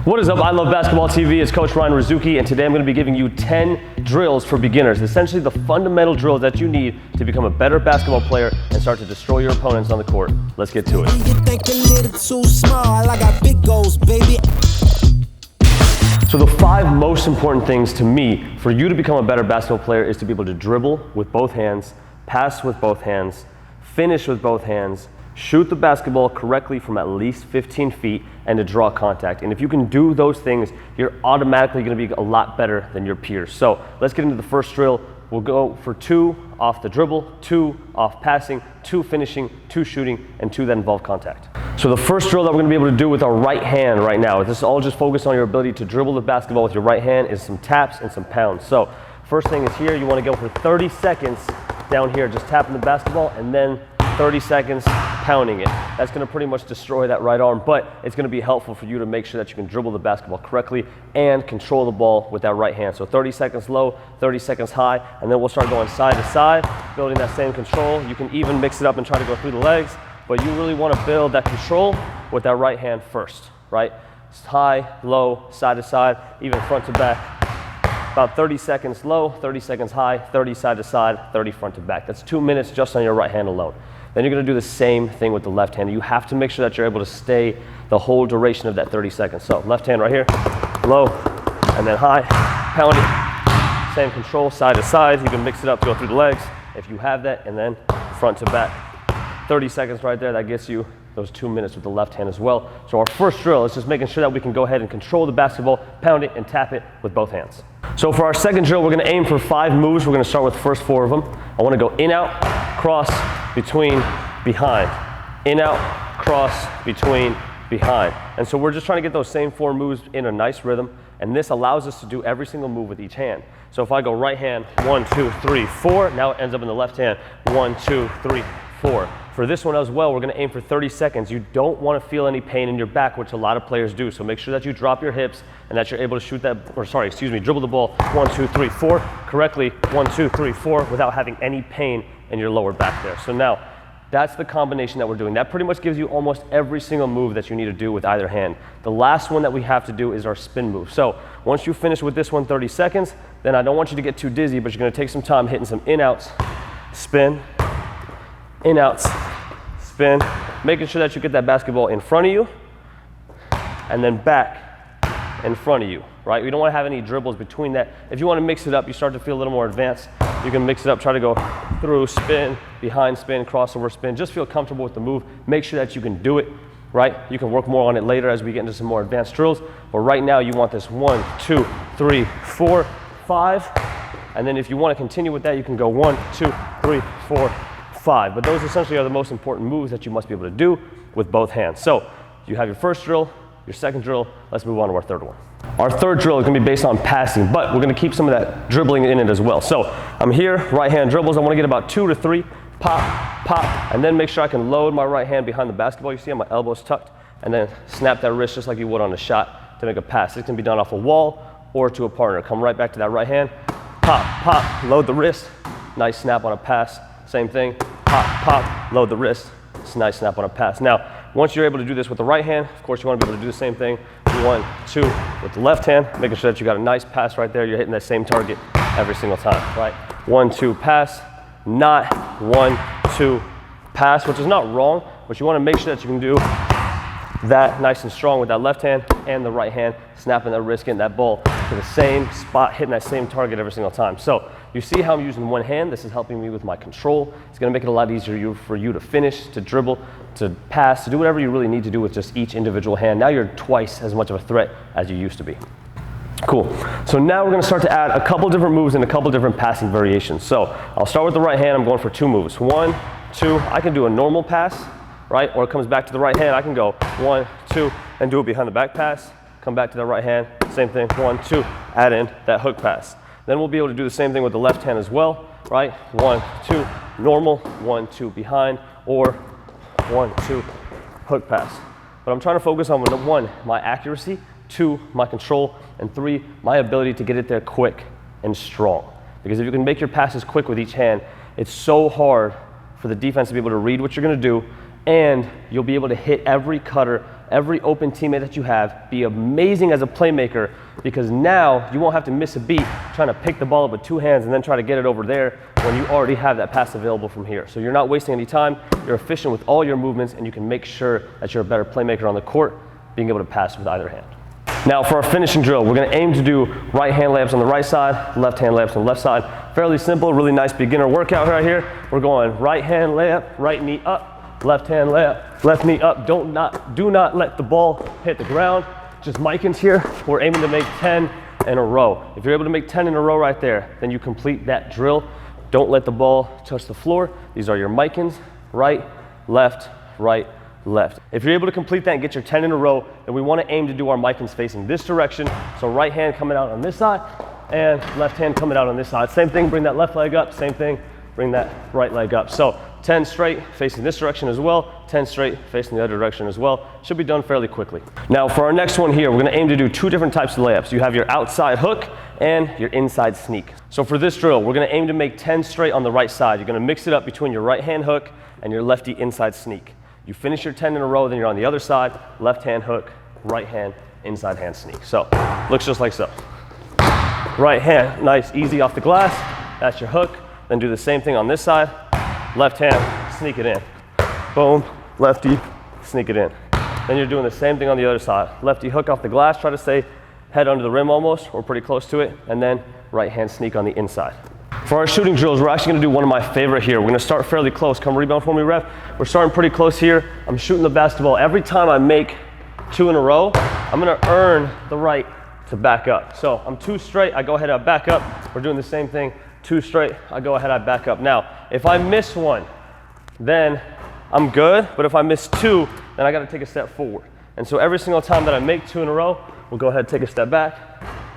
What is up? I Love Basketball TV. It's Coach Ryan Razooky, and today I'm going to be giving you 10 drills for beginners. Essentially the fundamental drills that you need to become a better basketball player and start to destroy your opponents on the court. Let's get to it. You think a little too small, I got big goals, baby. So the 5 most important things to me for you to become a better basketball player is to be able to dribble with both hands, pass with both hands, finish with both hands, shoot the basketball correctly from at least 15 feet, and to draw contact. And if you can do those things, you're automatically going to be a lot better than your peers. So let's get into the first drill. We'll go for 2 off the dribble, 2 off passing, 2 finishing, 2 shooting, and 2 that involve contact. So the first drill that we're going to be able to do with our right hand right now, this is all just focused on your ability to dribble the basketball with your right hand, is some taps and some pounds. So first thing is here, you want to go for 30 seconds down here, just tapping the basketball, and then 30 seconds pounding it. That's going to pretty much destroy that right arm, but it's going to be helpful for you to make sure that you can dribble the basketball correctly and control the ball with that right hand. So 30 seconds low, 30 seconds high, and then we'll start going side to side, building that same control. You can even mix it up and try to go through the legs, but you really want to build that control with that right hand first, right? High, low, side to side, even front to back. About 30 seconds low, 30 seconds high, 30 side to side, 30 front to back. That's 2 minutes just on your right hand alone. Then you're going to do the same thing with the left hand. You have to make sure that you're able to stay the whole duration of that 30 seconds. So left hand right here, low, and then high, pound it. Same control, side to side. You can mix it up, go through the legs if you have that, and then front to back. 30 seconds right there, that gets you those 2 minutes with the left hand as well. So our first drill is just making sure that we can go ahead and control the basketball, pound it, and tap it with both hands. So for our second drill, we're going to aim for 5 moves. We're going to start with the first 4 of them. I want to go in, out, cross, between, behind. In, out, cross, between, behind. And so we're just trying to get those same 4 moves in a nice rhythm, and this allows us to do every single move with each hand. So if I go right hand, 1, 2, 3, 4, now it ends up in the left hand, 1, 2, 3, 4. For this one as well, we're going to aim for 30 seconds. You don't want to feel any pain in your back, which a lot of players do. So make sure that you drop your hips and that you're able to shoot that, dribble the ball 1, 2, 3, 4 correctly, 1, 2, 3, 4 without having any pain in your lower back there. So now that's the combination that we're doing. That pretty much gives you almost every single move that you need to do with either hand. The last one that we have to do is our spin move. So once you finish with this one 30 seconds, then I don't want you to get too dizzy, but you're going to take some time hitting some in-outs, spin, in-outs, spin, making sure that you get that basketball in front of you and then back in front of you, right? We don't want to have any dribbles between that. If you want to mix it up, you start to feel a little more advanced, you can mix it up, try to go through, spin, behind spin, crossover spin. Just feel comfortable with the move. Make sure that you can do it, right? You can work more on it later as we get into some more advanced drills, but right now you want this 1, 2, 3, 4, 5, and then if you want to continue with that, you can go 1, 2, 3, 4, 5. But those essentially are the most important moves that you must be able to do with both hands. So you have your first drill, your second drill. Let's move on to our third one. Our third drill is going to be based on passing, but we're going to keep some of that dribbling in it as well. So I'm here, right hand dribbles. I want to get about 2 to 3, pop, pop, and then make sure I can load my right hand behind the basketball. You see my elbows tucked, and then snap that wrist just like you would on a shot to make a pass. It can be done off a wall or to a partner. Come right back to that right hand, pop, pop, load the wrist, nice snap on a pass. Same thing, pop, pop, load the wrist. It's a nice snap on a pass. Now, once you're able to do this with the right hand, of course you want to be able to do the same thing, 1, 2 with the left hand, making sure that you got a nice pass right there. You're hitting that same target every single time, right? 1, 2 pass, not 1, 2 pass, which is not wrong, but you want to make sure that you can do that nice and strong with that left hand and the right hand, snapping that wrist, getting that ball to the same spot, hitting that same target every single time. So you see how I'm using one hand. This is helping me with my control. It's going to make it a lot easier for you to finish, to dribble, to pass, to do whatever you really need to do with just each individual hand. Now you're twice as much of a threat as you used to be. Cool. So now we're going to start to add a couple different moves and a couple different passing variations. So I'll start with the right hand. I'm going for 2 moves. 1, 2. I can do a normal pass, right? Or it comes back to the right hand. I can go 1, 2, and do it behind the back pass. Come back to the right hand. Same thing. 1, 2. Add in that hook pass. Then we'll be able to do the same thing with the left hand as well, right? 1, 2, normal, 1, 2 behind, or 1, 2, hook pass. But I'm trying to focus on 1, my accuracy, 2, my control, and 3, my ability to get it there quick and strong. Because if you can make your passes quick with each hand, it's so hard for the defense to be able to read what you're going to do, and you'll be able to hit every cutter every open teammate that you have, be amazing as a playmaker, because now you won't have to miss a beat trying to pick the ball up with two hands and then try to get it over there when you already have that pass available from here. So you're not wasting any time, you're efficient with all your movements, and you can make sure that you're a better playmaker on the court, being able to pass with either hand. Now for our finishing drill, we're gonna aim to do right hand layups on the right side, left hand layups on the left side. Fairly simple, really nice beginner workout right here. We're going right hand layup, right knee up, left hand layup, left knee up. Do not let the ball hit the ground. Just micins here. We're aiming to make 10 in a row. If you're able to make 10 in a row right there, then you complete that drill. Don't let the ball touch the floor. These are your micins, right, left, right, left. If you're able to complete that and get your 10 in a row, then we want to aim to do our micins facing this direction. So right hand coming out on this side and left hand coming out on this side. Same thing, bring that left leg up. Same thing, bring that right leg up. So 10 straight facing this direction as well, 10 straight facing the other direction as well. Should be done fairly quickly. Now for our next one here, we're gonna aim to do two different types of layups. You have your outside hook and your inside sneak. So for this drill, we're gonna aim to make 10 straight on the right side. You're gonna mix it up between your right hand hook and your lefty inside sneak. You finish your 10 in a row, then you're on the other side, left hand hook, right hand, inside hand sneak. So looks just like so. Right hand, nice, easy off the glass. That's your hook. Then do the same thing on this side. Left hand, sneak it in. Boom, lefty, sneak it in. Then you're doing the same thing on the other side. Lefty hook off the glass, try to stay head under the rim almost, or pretty close to it, and then right hand sneak on the inside. For our shooting drills, we're actually gonna do one of my favorite here. We're gonna start fairly close. Come rebound for me, ref. We're starting pretty close here. I'm shooting the basketball. Every time I make 2 in a row, I'm gonna earn the right to back up. So I'm 2 straight, I go ahead, I back up. We're doing the same thing. 2 straight, I go ahead, I back up. Now, if I miss one, then I'm good, but if I miss 2, then I gotta take a step forward. And so every single time that I make 2 in a row, we'll go ahead and take a step back.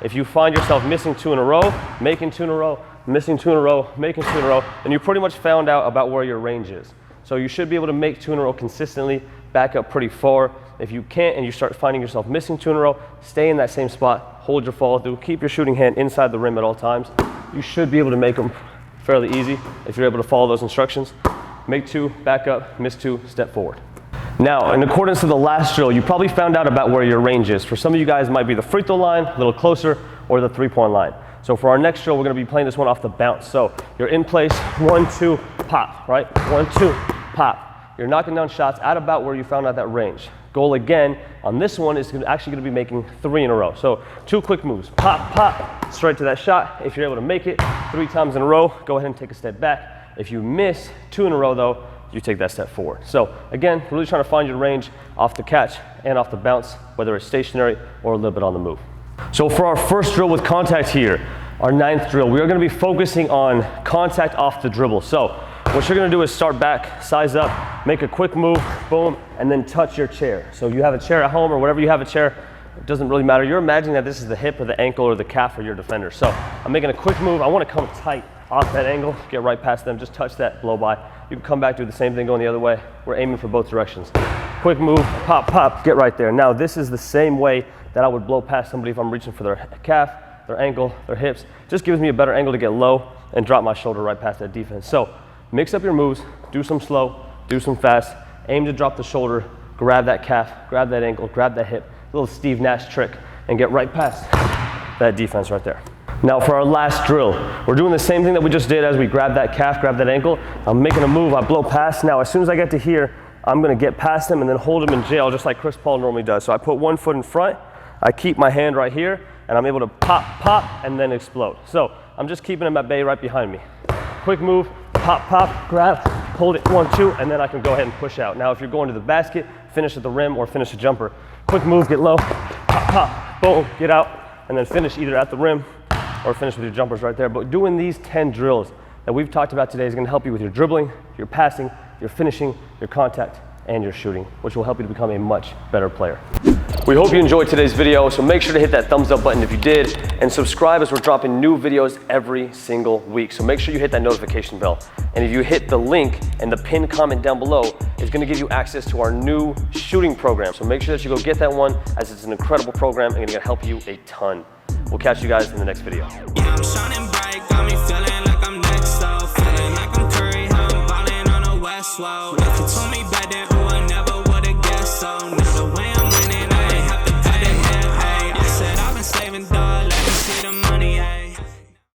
If you find yourself missing 2 in a row, making 2 in a row, missing 2 in a row, making 2 in a row, then you pretty much found out about where your range is. So you should be able to make 2 in a row consistently, back up pretty far. If you can't and you start finding yourself missing 2 in a row, stay in that same spot, hold your follow through, keep your shooting hand inside the rim at all times. You should be able to make them fairly easy if you're able to follow those instructions. Make 2, back up, miss 2, step forward. Now, in accordance to the last drill, you probably found out about where your range is. For some of you guys, it might be the free throw line, a little closer, or the 3-point line. So for our next drill, we're gonna be playing this one off the bounce. So you're in place, 1, 2, pop, right? 1, 2, pop. You're knocking down shots at about where you found out that range. Goal again on this one is actually gonna be making 3 in a row. So 2 quick moves, pop, pop, straight to that shot. If you're able to make it 3 times in a row, go ahead and take a step back. If you miss 2 in a row though, you take that step forward. So again, really trying to find your range off the catch and off the bounce, whether it's stationary or a little bit on the move. So for our first drill with contact here, our 9th drill, we are gonna be focusing on contact off the dribble. So what you're gonna do is start back, size up, make a quick move, boom, and then touch your chair. So you have a chair at home or whatever you have a chair, it doesn't really matter. You're imagining that this is the hip or the ankle or the calf of your defender. So I'm making a quick move. I wanna come tight off that angle, get right past them, just touch that, blow by. You can come back, do the same thing going the other way. We're aiming for both directions. Quick move, pop, pop, get right there. Now this is the same way that I would blow past somebody if I'm reaching for their calf, their ankle, their hips. Just gives me a better angle to get low and drop my shoulder right past that defense. So mix up your moves, do some slow, do some fast, aim to drop the shoulder, grab that calf, grab that ankle, grab that hip, a little Steve Nash trick, and get right past that defense right there. Now for our last drill, we're doing the same thing that we just did as we grab that calf, grab that ankle. I'm making a move, I blow past. Now as soon as I get to here, I'm gonna get past him and then hold him in jail just like Chris Paul normally does. So I put 1 foot in front, I keep my hand right here, and I'm able to pop, pop, and then explode. So I'm just keeping him at bay right behind me. Quick move, pop, pop, grab, hold it, 1, 2, and then I can go ahead and push out. Now if you're going to the basket, finish at the rim or finish a jumper. Quick move, get low, pop, pop, boom, get out, and then finish either at the rim or finish with your jumpers right there. But doing these 10 drills that we've talked about today is gonna help you with your dribbling, your passing, your finishing, your contact, and your shooting, which will help you to become a much better player. We hope you enjoyed today's video, so make sure to hit that thumbs up button if you did, and subscribe as we're dropping new videos every single week. So make sure you hit that notification bell. And if you hit the link and the pinned comment down below, it's gonna give you access to our new shooting program. So make sure that you go get that one, as it's an incredible program and it's gonna help you a ton. We'll catch you guys in the next video. Yeah, I'm shining bright, got me feeling like I'm next up, feeling like I'm Curry, how I'm balling on the West Wall. If you told me back then,